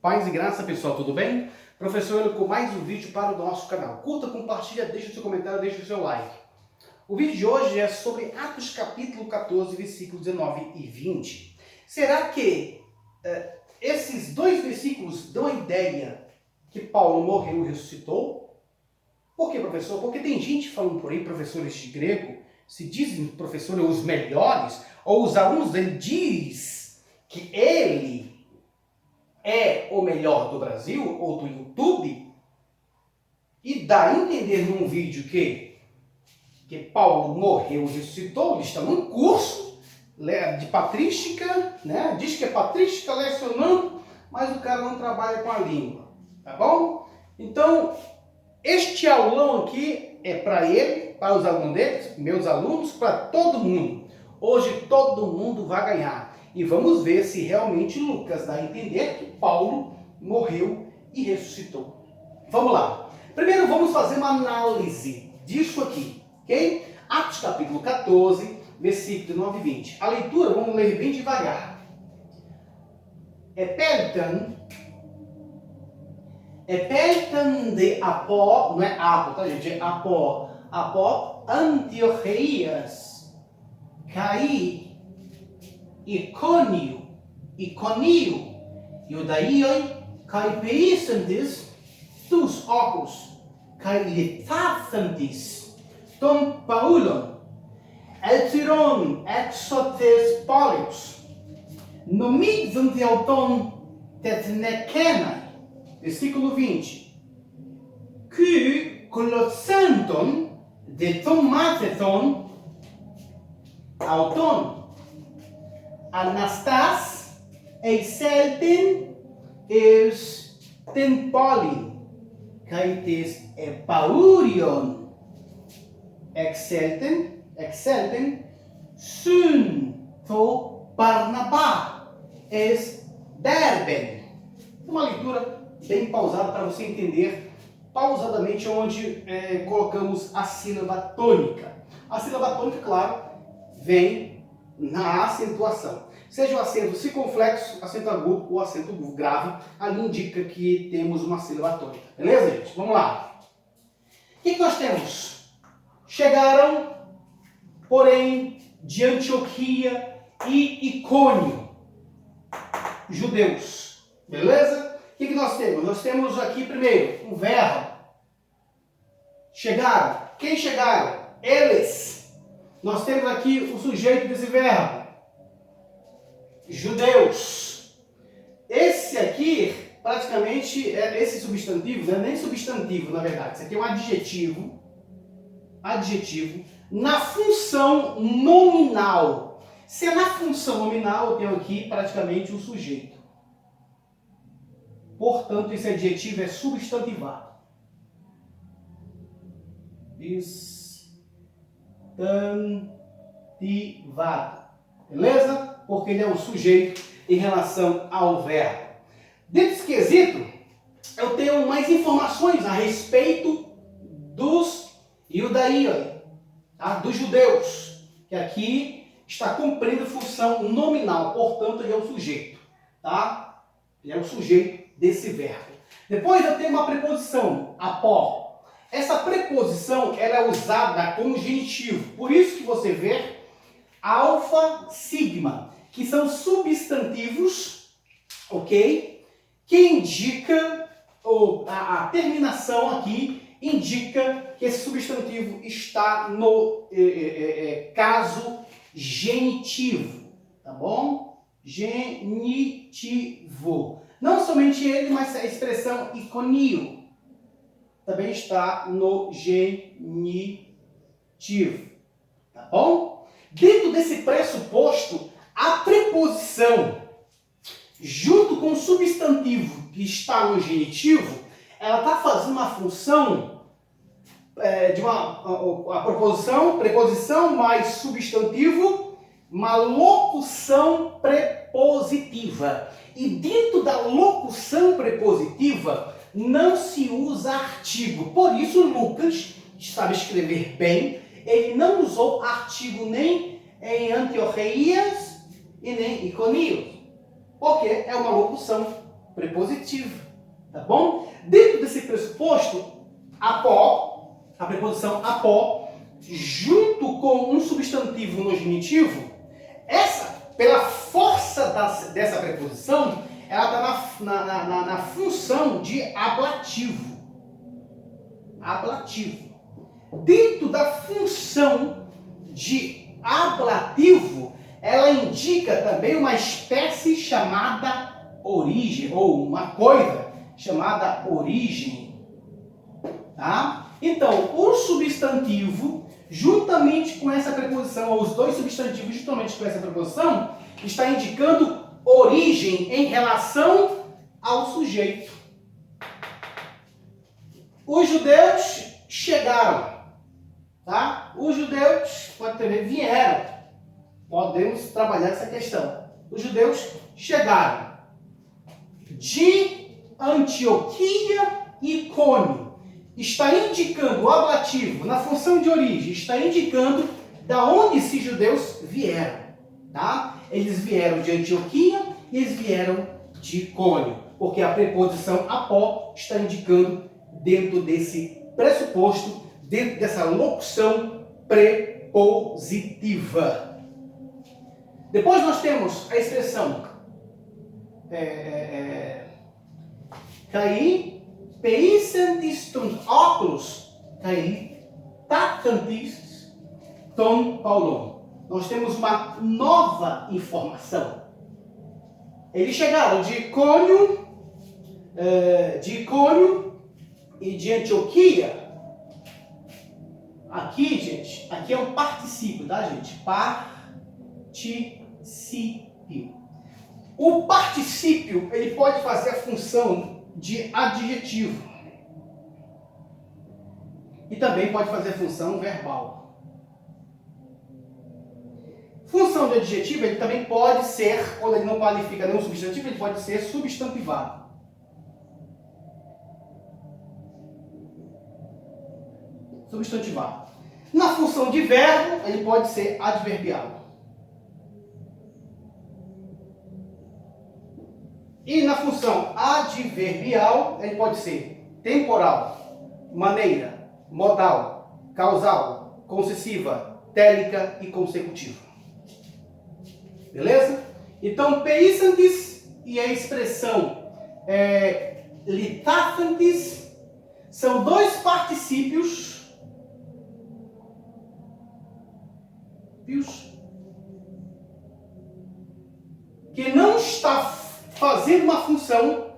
Paz e graça, pessoal, tudo bem? Professor Hélio com mais um vídeo para o nosso canal. Curta, compartilha, deixa o seu comentário, deixa o seu like. O vídeo de hoje é sobre Atos capítulo 14, versículos 19 e 20. Será que esses dois versículos dão a ideia que Paulo morreu e ressuscitou? Por quê, professor? Porque tem gente falando por aí, professores de grego, se dizem professores os melhores, ou os alunos dele diz que ele é o melhor do Brasil ou do YouTube, e dá a entender num vídeo que Paulo morreu e ressuscitou. Ele está num curso de patrística, né? Diz que é patrística lecionando, mas o cara não trabalha com a língua, tá bom? Então, este aulão aqui é para ele, para os alunos dele, meus alunos, para todo mundo. Hoje todo mundo vai ganhar. E vamos ver se realmente Lucas dá a entender que Paulo morreu e ressuscitou. Vamos lá. Primeiro vamos fazer uma análise disso aqui, ok? Atos capítulo 14, versículo 9 e 20. A leitura vamos ler bem devagar. Επέλθεν de Apó, não é Apo, tá gente? É Apó, Antioquias, Caí, Icônio, Iudaioi, kai peissantes, tus ocus, kai litathantes, tom Paulon, eltiron exotes polios, nomidum auton tetnekenai, versículo 20, que colossanton de tomateton auton, Anastas, excelten, eus tempolin, caites epaurion, excelten, sun, to Barnabá, es Derben. Uma leitura bem pausada para você entender pausadamente onde colocamos a sílaba tônica. A sílaba tônica, claro, vem na acentuação. Seja o acento circunflexo, acento agudo ou acento grave, ali indica que temos uma sílaba tônica. Beleza, gente? Vamos lá. O que nós temos? Chegaram, porém, de Antioquia e Icônio, judeus. Beleza? O que nós temos? Nós temos aqui, primeiro, um verbo. Chegaram. Quem chegaram? Eles. Nós temos aqui o sujeito desse verbo. Judeus. Esse aqui, praticamente, esse substantivo, não é nem substantivo, na verdade. Isso aqui é um adjetivo, na função nominal. Se é na função nominal, eu tenho aqui praticamente o sujeito. Portanto, esse adjetivo é substantivado. Substantivado. Beleza? Porque ele é um sujeito em relação ao verbo. Dentro desse quesito, eu tenho mais informações a respeito dos iudaioi, tá? Dos judeus, que aqui está cumprindo função nominal, portanto ele é o sujeito, tá? Ele é o sujeito desse verbo. Depois eu tenho uma preposição, apó. Essa preposição ela é usada como genitivo, por isso que você vê alfa, sigma, que são substantivos, ok? Que indica, ou a terminação aqui indica que esse substantivo está no caso genitivo, tá bom? Genitivo. Não somente ele, mas a expressão iconio também está no genitivo, tá bom? Dentro desse pressuposto, a preposição, junto com o substantivo que está no genitivo, ela está fazendo uma função de a preposição mais substantivo, uma locução prepositiva. E dentro da locução prepositiva, não se usa artigo. Por isso, Lucas, que sabe escrever bem, ele não usou artigo nem em Antioquias e nem Icônio. Porque é uma locução prepositiva, tá bom? Dentro desse pressuposto, apó, a preposição apó, junto com um substantivo no genitivo, pela força dessa preposição, ela está na função de ablativo. Ablativo. Dentro da função de ablativo, ela indica também uma espécie chamada origem, ou uma coisa chamada origem. Tá? Então, o substantivo, juntamente com essa preposição, ou os dois substantivos juntamente com essa preposição, está indicando origem em relação ao sujeito. Os judeus chegaram, tá? Os judeus, pode ter, vieram. Podemos trabalhar essa questão. Os judeus chegaram de Antioquia e Icônio. Está indicando o ablativo na função de origem, está indicando da onde esses judeus vieram, tá? Eles vieram de Antioquia e eles vieram de Icônio, porque a preposição apó está indicando dentro desse pressuposto, dentro dessa locução prepositiva. Depois nós temos a expressão kai peisantis ton óculos, kai tacantis ton Paulon. Nós temos uma nova informação. Eles chegaram de Icônio e de Antioquia. Aqui, gente, aqui é um particípio, tá, gente? Particípio. O particípio, ele pode fazer a função de adjetivo. E também pode fazer a função verbal. Função de adjetivo, ele também pode ser, quando ele não qualifica nenhum substantivo, ele pode ser substantivado. Substantivado. Na função de verbo, ele pode ser adverbial. E na função adverbial, ele pode ser temporal, maneira, modal, causal, concessiva, télica e consecutiva. Beleza? Então, peisantis e a expressão litafantis são dois particípios que não está fazendo uma função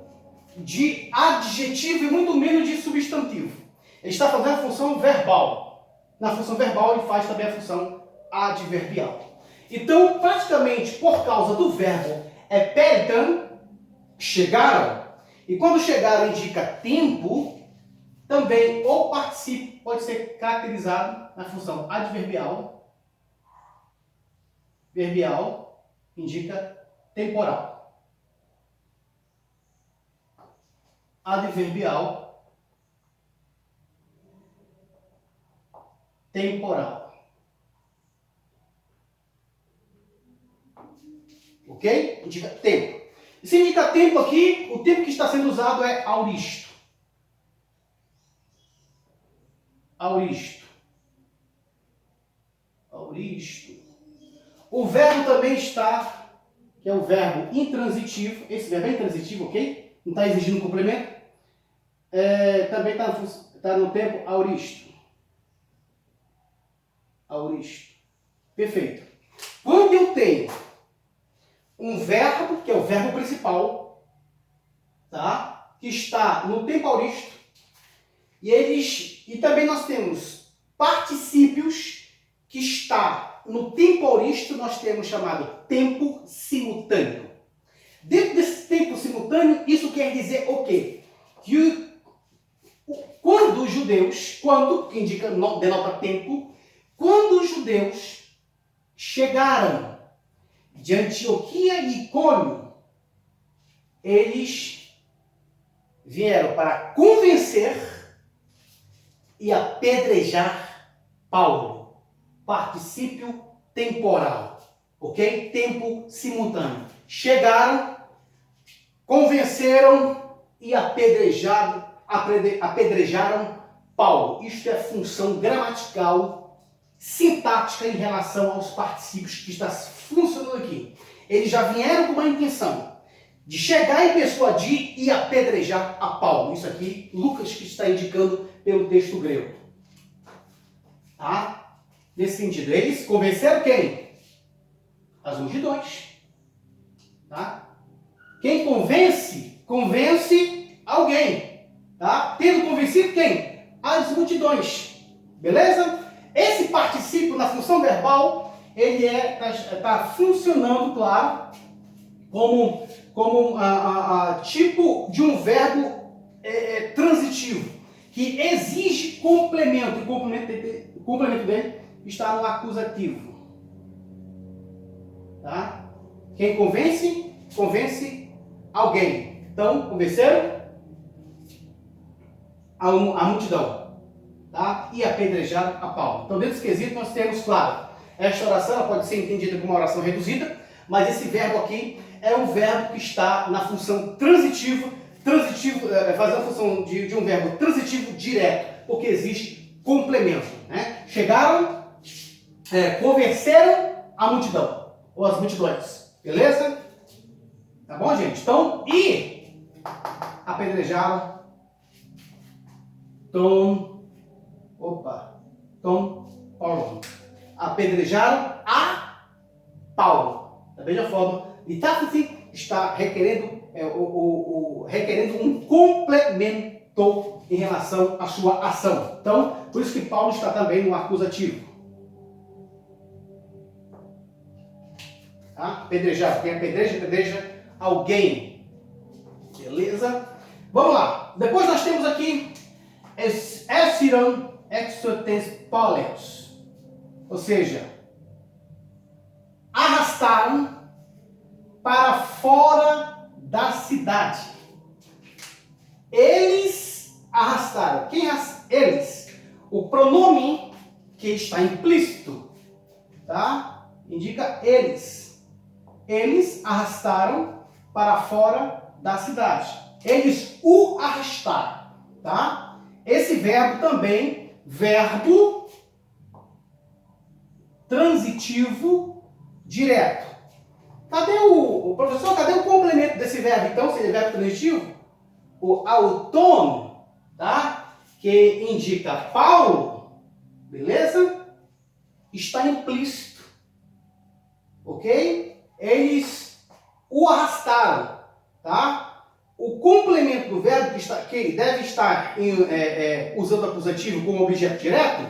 de adjetivo e muito menos de substantivo. Ele está fazendo a função verbal. Na função verbal ele faz também a função adverbial. Então, praticamente, por causa do verbo epeltan, chegaram, e quando chegaram indica tempo, também o particípio pode ser caracterizado na função adverbial. Verbial indica temporal. Adverbial, temporal. Ok? Indica tempo. E se indica tempo aqui, o tempo que está sendo usado é auristo. Auristo. Auristo. O verbo também está, que é o verbo intransitivo. Esse verbo é intransitivo, ok? Não está exigindo complemento. Também está no tempo auristo. Auristo. Perfeito. Quando eu tenho um verbo, que é o verbo principal, tá? Que está no tempo auristo, e também nós temos particípios que está no tempo auristo, nós temos chamado tempo simultâneo. Dentro desse tempo simultâneo, isso quer dizer o quê? Que quando os judeus, que indica, denota tempo, quando os judeus chegaram de Antioquia e Icônio, eles vieram para convencer e apedrejar Paulo. Particípio temporal, ok? Tempo simultâneo. Chegaram, convenceram e apedrejaram Paulo. Isto é função gramatical, sintática em relação aos particípios que está funcionando aqui. Eles já vieram com uma intenção de chegar e persuadir e apedrejar a Paulo. Isso aqui, Lucas que está indicando pelo texto grego. Tá? Nesse sentido, eles convenceram quem? As multidões. Tá? Quem convence, convence alguém. Tá? Tendo convencido quem? As multidões. Beleza? Esse particípio na função verbal, ele está funcionando, claro, como tipo de um verbo transitivo, que exige complemento. O complemento dele está no acusativo. Tá? Quem convence, convence alguém. Então, convenceram a multidão. Tá? E apedrejaram a Paulo. Então, dentro desse quesito, nós temos, claro, esta oração ela pode ser entendida como uma oração reduzida, mas esse verbo aqui é um verbo que está na função transitiva, fazendo a função de um verbo transitivo direto, porque existe complemento. Né? Chegaram, convenceram a multidão, ou as multidões. Beleza? Tá bom, gente? Então, e apedrejaram Paulo. Apedrejaram a Paulo. Da mesma forma, litáfise está requerendo um complemento em relação à sua ação. Então, por isso que Paulo está também no acusativo. Tá? Apedrejar. Quem apedreja alguém. Beleza? Vamos lá. Depois nós temos aqui Esiron exotes poleos. Ou seja, arrastaram para fora da cidade. Eles arrastaram. Quem eles? O pronome que está implícito, tá? Indica eles. Eles arrastaram para fora da cidade. Eles o arrastaram, tá? Esse verbo também, verbo transitivo direto. Cadê professor, cadê o complemento desse verbo? Então, se ele é verbo transitivo, o autônomo, tá? Que indica Paulo, beleza? Está implícito, ok? Eles o arrastaram, tá? O complemento do verbo que deve estar usando acusativo como objeto direto,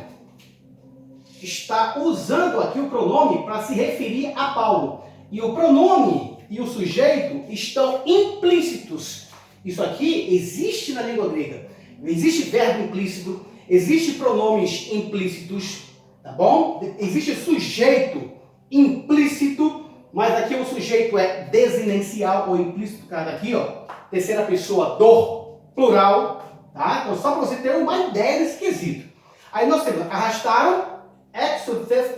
está usando aqui o pronome para se referir a Paulo. E o pronome e o sujeito estão implícitos. Isso aqui existe na língua grega. Existe verbo implícito, existe pronomes implícitos, tá bom? Existe sujeito implícito, mas aqui o sujeito é desinencial ou implícito, cara, aqui, ó, terceira pessoa do plural, tá? Então só para você ter uma ideia desse quesito. Aí nós temos arrastaram, exotes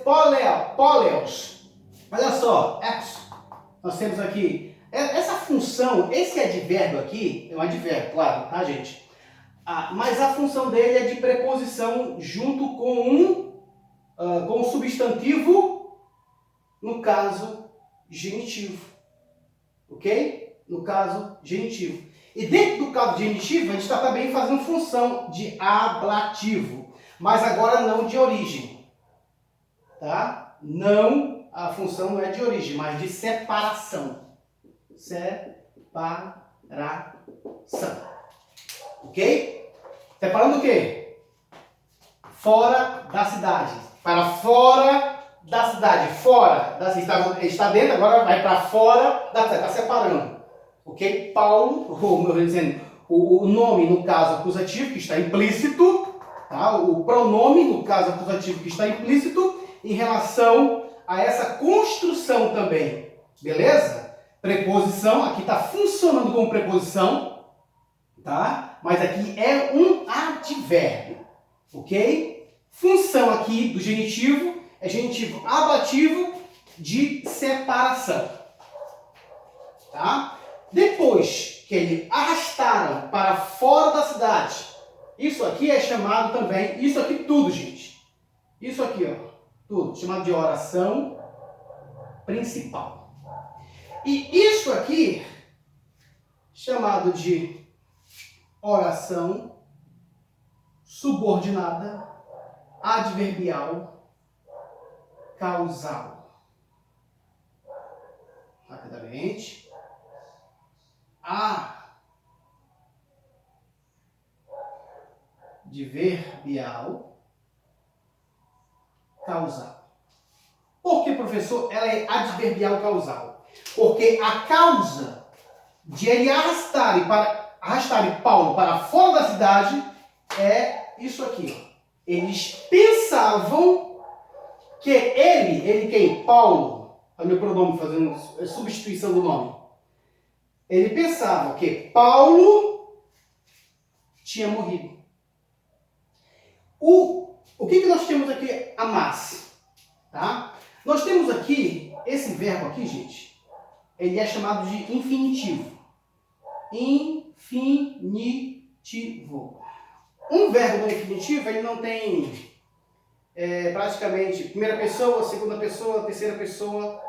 poleos. Olha só, nós temos aqui, essa função, esse advérbio aqui, é um advérbio, claro, tá, gente? Mas a função dele é de preposição junto com um substantivo, no caso, genitivo. Ok? No caso, genitivo. E dentro do caso genitivo, a gente está também fazendo função de ablativo, mas agora não de origem. Tá? Não, a função não é de origem, mas de separação. Separação. Ok? Separando o quê? Fora da cidade. Para fora da cidade. Fora da cidade. Está dentro, agora vai para fora da cidade. Está separando. Ok? Paulo, o nome no caso acusativo, que está implícito. Tá? O pronome no caso acusativo, que está implícito. Em relação a essa construção também. Beleza? Preposição, aqui está funcionando como preposição, tá? Mas aqui é um advérbio, ok? Função aqui do genitivo é genitivo ablativo de separação, tá? Depois pessoas que ele arrastaram para fora da cidade. Isso aqui é chamado também, isso aqui tudo, gente. Isso aqui, ó, tudo, chamado de oração principal. E isso aqui, chamado de oração subordinada, adverbial, causal. Rapidamente. Adverbial, causal. Por que, professor, ela é adverbial causal? Porque a causa de ele arrastarem Paulo para fora da cidade é isso aqui. Ó. Eles pensavam que ele quem? Paulo, é o meu pronome fazendo substituição do nome. Ele pensava que Paulo tinha morrido. O que nós temos aqui a mais? Tá? Nós temos aqui, esse verbo aqui, gente, ele é chamado de infinitivo. Infinitivo. Um verbo no infinitivo, ele não tem praticamente primeira pessoa, segunda pessoa, terceira pessoa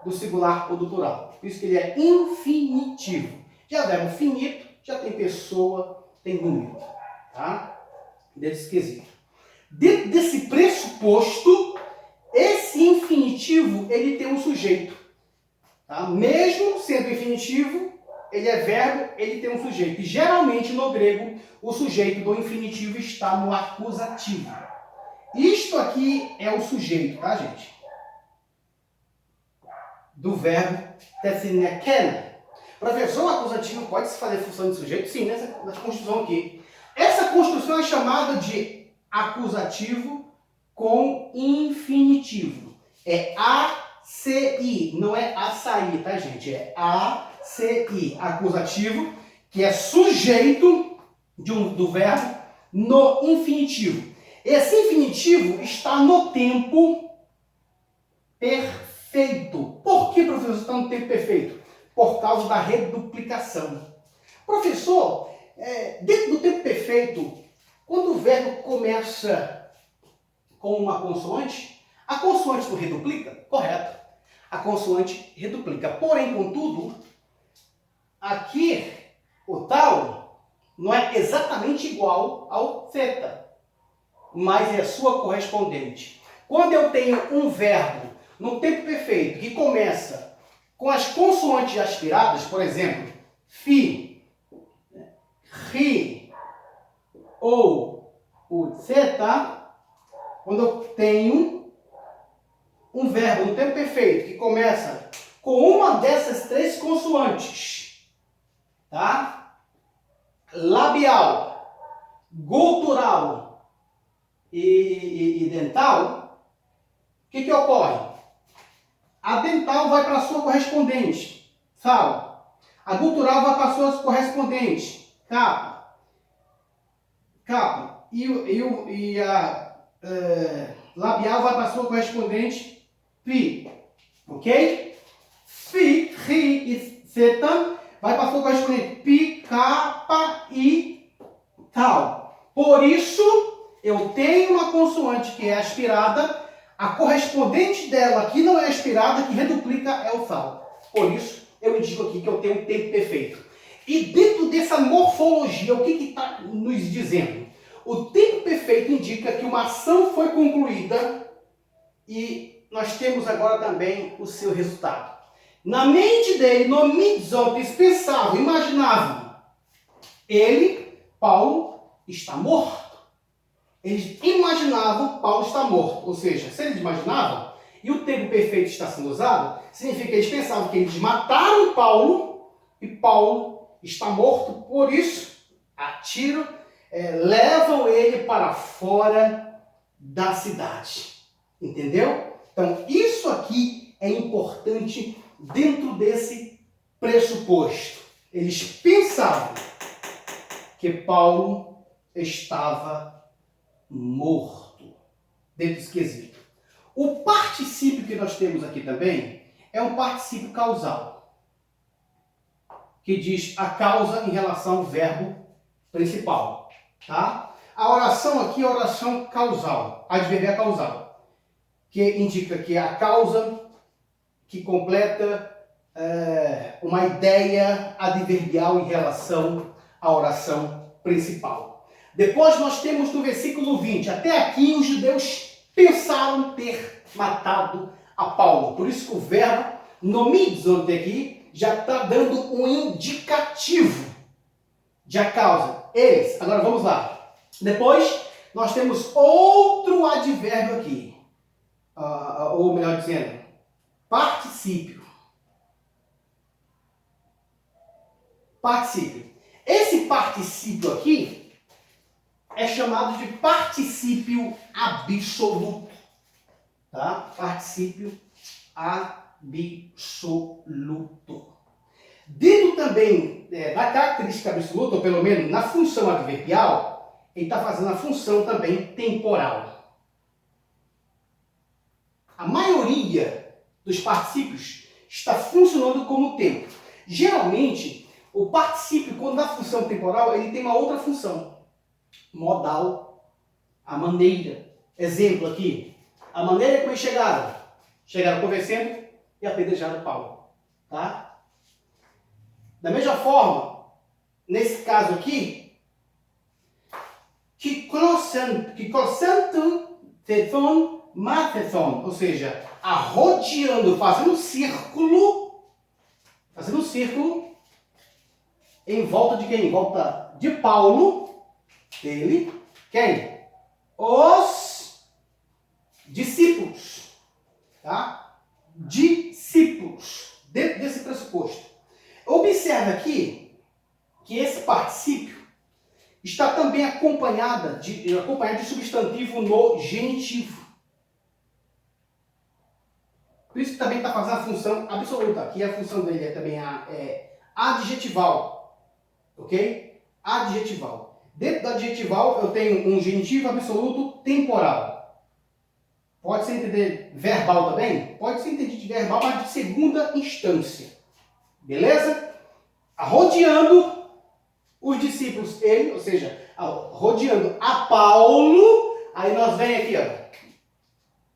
do singular ou do plural. Por isso que ele é infinitivo. Já verbo finito, já tem pessoa, tem número. Tá? Desse quesito. Dentro desse pressuposto, esse infinitivo, ele tem um sujeito. Tá? Mesmo sendo infinitivo, ele é verbo, ele tem um sujeito. E geralmente no grego, o sujeito do infinitivo está no acusativo. Isto aqui é o sujeito, tá, gente? Do verbo tessineken. Professor, o acusativo pode se fazer função de sujeito? Sim, nessa construção aqui. Essa construção é chamada de acusativo com infinitivo. É ACI, não é açaí, tá, gente? É ACI, acusativo, que é sujeito do verbo no infinitivo. Esse infinitivo está no tempo perfeito. Por que, professor, está no tempo perfeito? Por causa da reduplicação. Professor, dentro do tempo perfeito, quando o verbo começa com uma consoante, a consoante não reduplica? Correto. A consoante reduplica. Porém, contudo, aqui o tal não é exatamente igual ao θ, mas é a sua correspondente. Quando eu tenho um verbo no tempo perfeito que começa com as consoantes aspiradas, por exemplo, fi, ri ou o θ, quando eu tenho um verbo no tempo perfeito que começa com uma dessas três consoantes, tá? Labial, gutural e dental, o que ocorre? A dental vai para a sua correspondente, sal. A gutural vai para a sua correspondente, capa. E a labial vai para a sua correspondente, pi. Ok? Fi, ri e zeta vai para a sua correspondente, pi, capa e tal. Por isso, eu tenho uma consoante que é aspirada. A correspondente dela, que não é aspirada, que reduplica, é o sal. Por isso, eu indico aqui que eu tenho um tempo perfeito. E dentro dessa morfologia, o que está nos dizendo? O tempo perfeito indica que uma ação foi concluída e nós temos agora também o seu resultado. Na mente dele, no mitzvot, eles pensavam, imaginavam, Paulo, está morto. Eles imaginavam Paulo está morto. Ou seja, se eles imaginavam e o tempo perfeito está sendo usado, significa que eles pensavam que eles mataram Paulo e Paulo está morto. Por isso, levam ele para fora da cidade. Entendeu? Então, isso aqui é importante dentro desse pressuposto. Eles pensavam que Paulo estava morto, dentro desse quesito. O particípio que nós temos aqui também é um particípio causal. que diz a causa em relação ao verbo principal, tá? A oração aqui é a oração causal, adverbial causal, que indica que é a causa que completa uma ideia adverbial em relação à oração principal. Depois nós temos no versículo 20, até aqui os judeus pensaram ter matado a Paulo. Por isso que o verbo nomizonte aqui já está dando um indicativo de a causa. Eles. Agora vamos lá. Depois nós temos outro advérbio aqui. Ou melhor dizendo, particípio. Particípio. Esse particípio aqui é chamado de particípio absoluto. Tá? Particípio absoluto. Dentro também da característica absoluta, ou pelo menos na função adverbial, ele está fazendo a função também temporal. A maioria dos particípios está funcionando como tempo. Geralmente, o particípio, quando dá função temporal, ele tem uma outra função. Modal, a maneira. Exemplo aqui, a maneira como eles chegaram. Chegaram conversando e apedrejaram Paulo. Tá? Da mesma forma, nesse caso aqui, que crossanto tethon mathethon, ou seja, arrodeando, fazendo um círculo em volta de quem? Em volta de Paulo, dele, quem? Os discípulos, tá? Discípulos, dentro desse pressuposto. Observe aqui que esse particípio está também acompanhado de substantivo no genitivo. Por isso que também está fazendo a função absoluta. Aqui a função dele é também adjetival. Ok? Adjetival. Dentro do adjetival eu tenho um genitivo absoluto temporal. Pode ser entendido verbal também? Pode ser entendido de verbal, mas de segunda instância. Beleza? Arrodeando os discípulos, ele, ou seja, rodeando a Paulo, aí nós vem aqui, ó.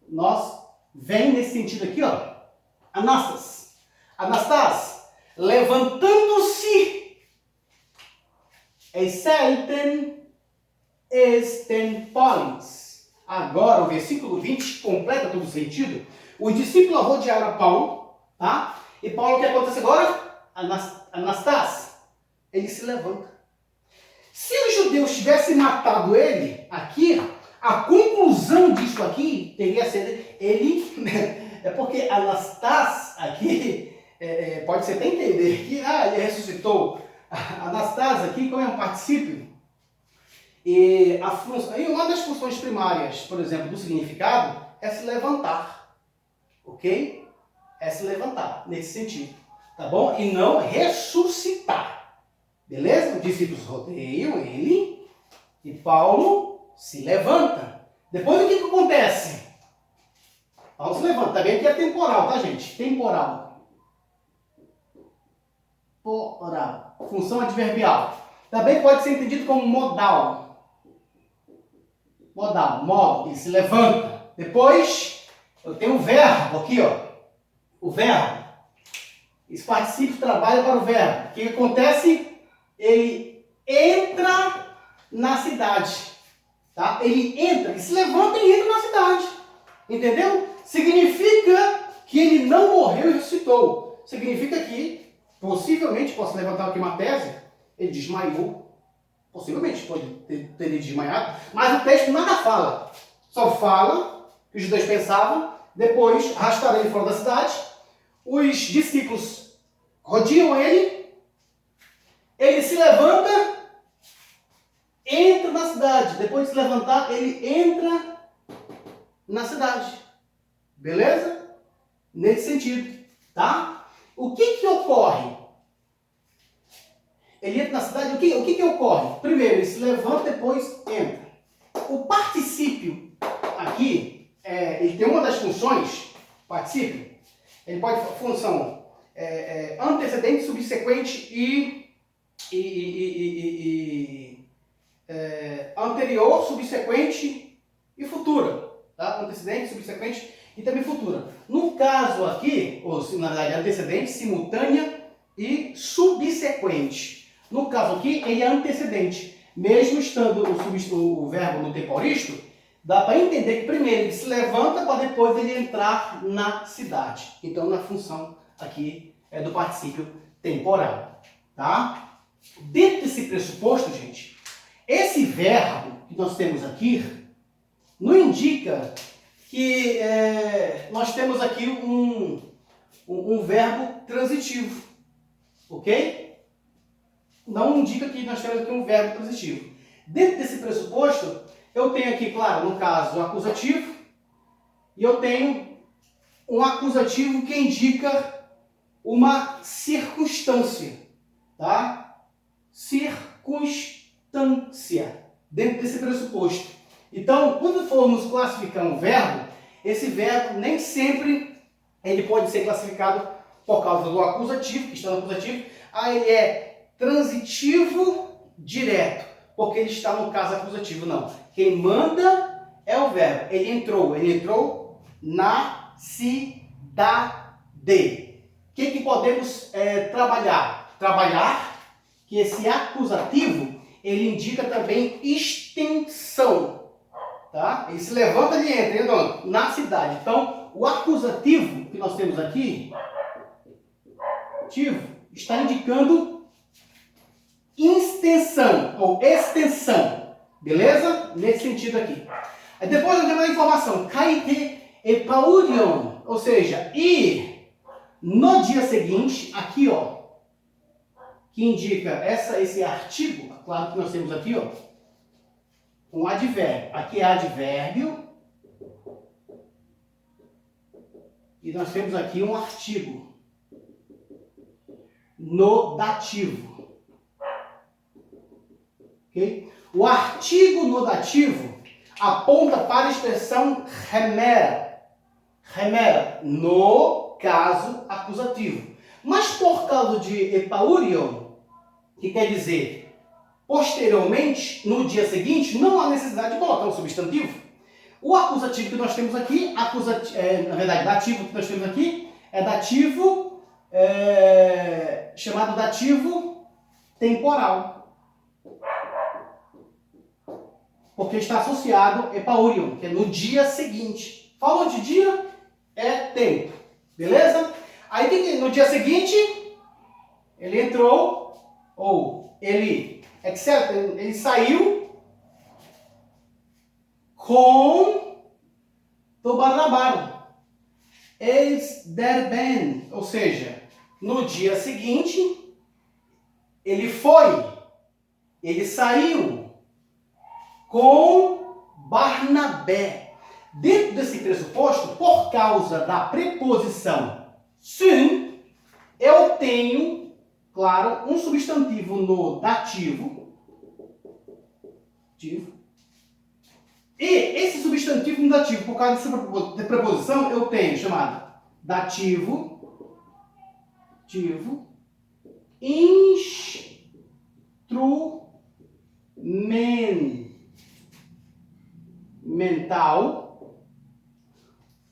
Nós vem nesse sentido aqui, ó. Anastas, levantando-se, excelten extemporis. Agora o versículo 20 completa todo o sentido. Os discípulos rodearam a Paulo, tá? E Paulo, o que acontece agora? Anastas, ele se levanta. Se os judeus tivessem matado ele, aqui, a conclusão disso aqui teria sido ele, é porque Anastas aqui, pode ser até entender que ele ressuscitou. Anastas aqui, como é um particípio, e uma das funções primárias, por exemplo, do significado, é se levantar. Ok? É se levantar, nesse sentido. Tá bom? E não ressuscitar. Beleza? Os discípulos rodeiam ele e Paulo se levanta. Depois o que acontece? Paulo se levanta. Também aqui é temporal, tá, gente? Temporal. Temporal. Função adverbial. Também pode ser entendido como modal. Modal. Modo. Ele se levanta. Depois eu tenho o verbo aqui, ó. O verbo. Esse particípio trabalha para o verbo. O que acontece? Ele entra na cidade. Tá? Ele entra, ele se levanta e entra na cidade. Entendeu? Significa que ele não morreu e ressuscitou. Significa que, possivelmente, posso levantar aqui uma tese, ele desmaiou. Possivelmente pode ter desmaiado. Mas o texto nada fala. Só fala que os judeus pensavam, depois arrastaram ele fora da cidade. Os discípulos rodeam ele, ele se levanta, entra na cidade. Depois de se levantar, ele entra na cidade. Beleza? Nesse sentido, tá? O que ocorre? Ele entra na cidade, o que ocorre? Primeiro, ele se levanta, depois entra. O particípio aqui, ele tem uma das funções, particípio, ele pode função antecedente, subsequente anterior, subsequente e futura. Tá? Antecedente, subsequente e também futura. No caso aqui, ou na verdade, antecedente, simultânea e subsequente. No caso aqui, ele é antecedente. Mesmo estando o verbo no tempo auristo, dá para entender que primeiro ele se levanta para depois ele entrar na cidade. Então, na função aqui do particípio temporal. Tá? Dentro desse pressuposto, gente, esse verbo que nós temos aqui não indica que nós temos aqui um verbo transitivo. Ok? Não indica que nós temos aqui um verbo transitivo. Dentro desse pressuposto, eu tenho aqui, claro, no caso, o acusativo, e eu tenho um acusativo que indica uma circunstância, tá? Circunstância, dentro desse pressuposto. Então, quando formos classificar um verbo, esse verbo nem sempre ele pode ser classificado por causa do acusativo, que está no acusativo. Ele é transitivo direto, porque ele está no caso acusativo. Não. Quem manda é o verbo. Ele entrou na cidade. O que podemos trabalhar? Trabalhar que esse acusativo, ele indica também extensão. Tá? Ele se levanta e entra na cidade. Então, o acusativo que nós temos aqui, está indicando extensão ou extensão. Beleza? Nesse sentido aqui. Depois nós temos a informação. Kaite e paurion. Ou seja, e no dia seguinte, aqui ó, que indica esse artigo, claro que nós temos aqui ó, um advérbio. Aqui é advérbio. E nós temos aqui um artigo. No dativo. Okay? O artigo no dativo aponta para a expressão remera. Remera, no caso acusativo. Mas por causa de epaurion, que quer dizer posteriormente, no dia seguinte, não há necessidade de colocar um substantivo. O acusativo que nós temos aqui, na verdade, dativo que nós temos aqui, é dativo, chamado dativo temporal. Porque está associado epaurion, que é no dia seguinte. Falou de dia, é tempo. Beleza? Aí no dia seguinte, ele entrou, ou ele saiu com do Barnabaro. Eis der ben, ou seja, no dia seguinte, ele saiu com Barnabé. Dentro desse pressuposto, por causa da preposição sim, eu tenho, claro, um substantivo no dativo. E esse substantivo no dativo, por causa dessa preposição, eu tenho chamado dativo, instrumental,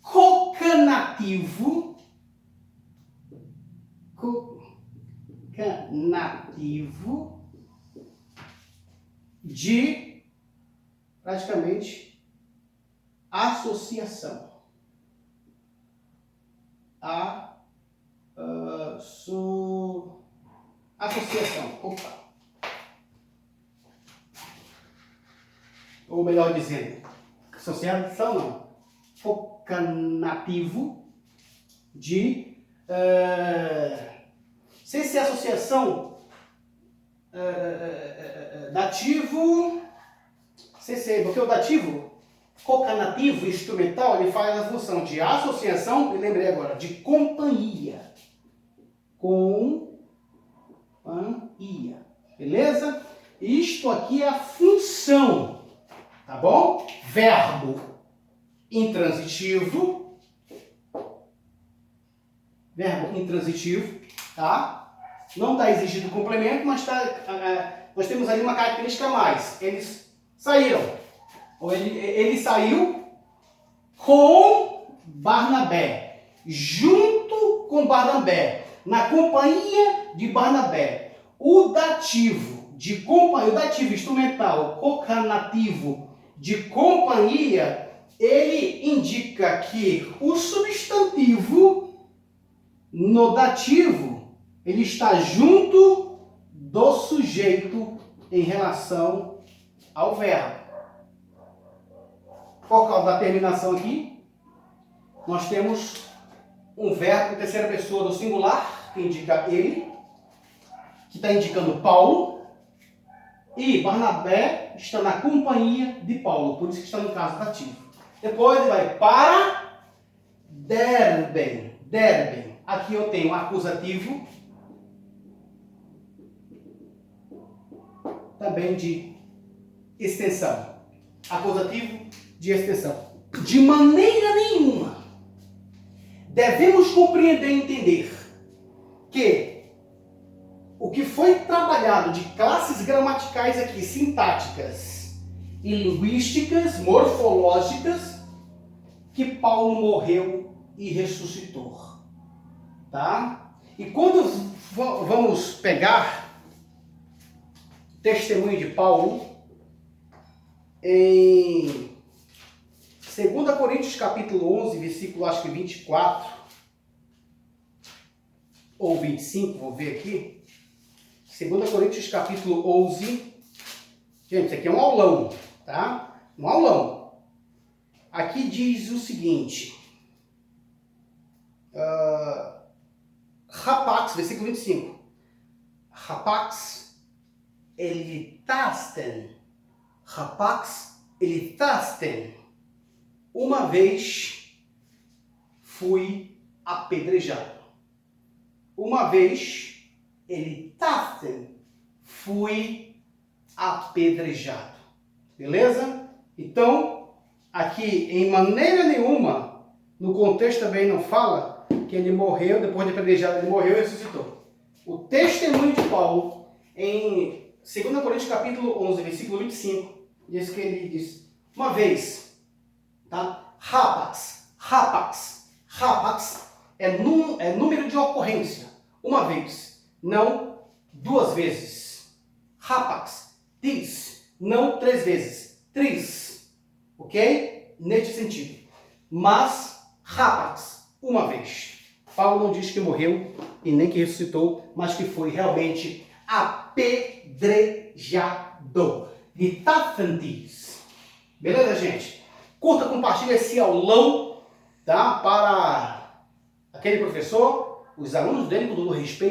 cocanativo, de praticamente associação. Associação. Opa. Ou melhor dizendo, associação não. Cocanativo de sem ser associação dativo, porque o dativo cocanativo instrumental, ele faz a função de associação, e lembrei agora, de companhia. Beleza? Isto aqui é a função, tá bom? Verbo intransitivo, verbo intransitivo, tá? Não está exigido complemento, mas nós temos ali uma característica a mais. Eles saíram. Ou ele saiu com Barnabé, junto com Barnabé, na companhia de Barnabé. O dativo de companhia, o dativo instrumental cocanativo de companhia, ele indica que o substantivo no dativo, ele está junto do sujeito em relação ao verbo. Por causa da terminação aqui, nós temos um verbo em terceira pessoa do singular, que indica ele, que está indicando Paulo, e Barnabé está na companhia de Paulo, por isso que está no caso dativo. Depois ele vai para Derbe. Derbe. Aqui eu tenho acusativo, também de extensão. Acusativo de extensão. De maneira nenhuma devemos compreender e entender que o que foi trabalhado de classes gramaticais aqui, sintáticas e linguísticas, morfológicas, que Paulo morreu e ressuscitou. Tá? E quando vamos pegar testemunho de Paulo em 2 Coríntios capítulo 11, versículo acho que 24 ou 25, vou ver aqui. 2 Coríntios capítulo 11. Gente, isso aqui é um aulão, tá? Um aulão. Aqui diz o seguinte. Rapax, versículo 25. Rapax elitasten. Rapax elitasten. Uma vez fui apedrejado. Uma vez elitasten, fui apedrejado. Beleza? Então, aqui, em maneira nenhuma, no contexto também não fala que ele morreu, depois de apedrejado, ele morreu e ressuscitou. O testemunho de Paulo, em 2 Coríntios capítulo 11, versículo 25, diz que ele diz, uma vez, tá? Rapax, rapax, rapax é número de ocorrência. Uma vez, não duas vezes. Rapax, tis, não três vezes. Tris, ok? Neste sentido. Mas, rapax, uma vez. Paulo não diz que morreu e nem que ressuscitou, mas que foi realmente apedrejado. De Tafantis. Beleza, gente? Curta, compartilha esse aulão, tá? Para aquele professor, os alunos dele, com todo respeito,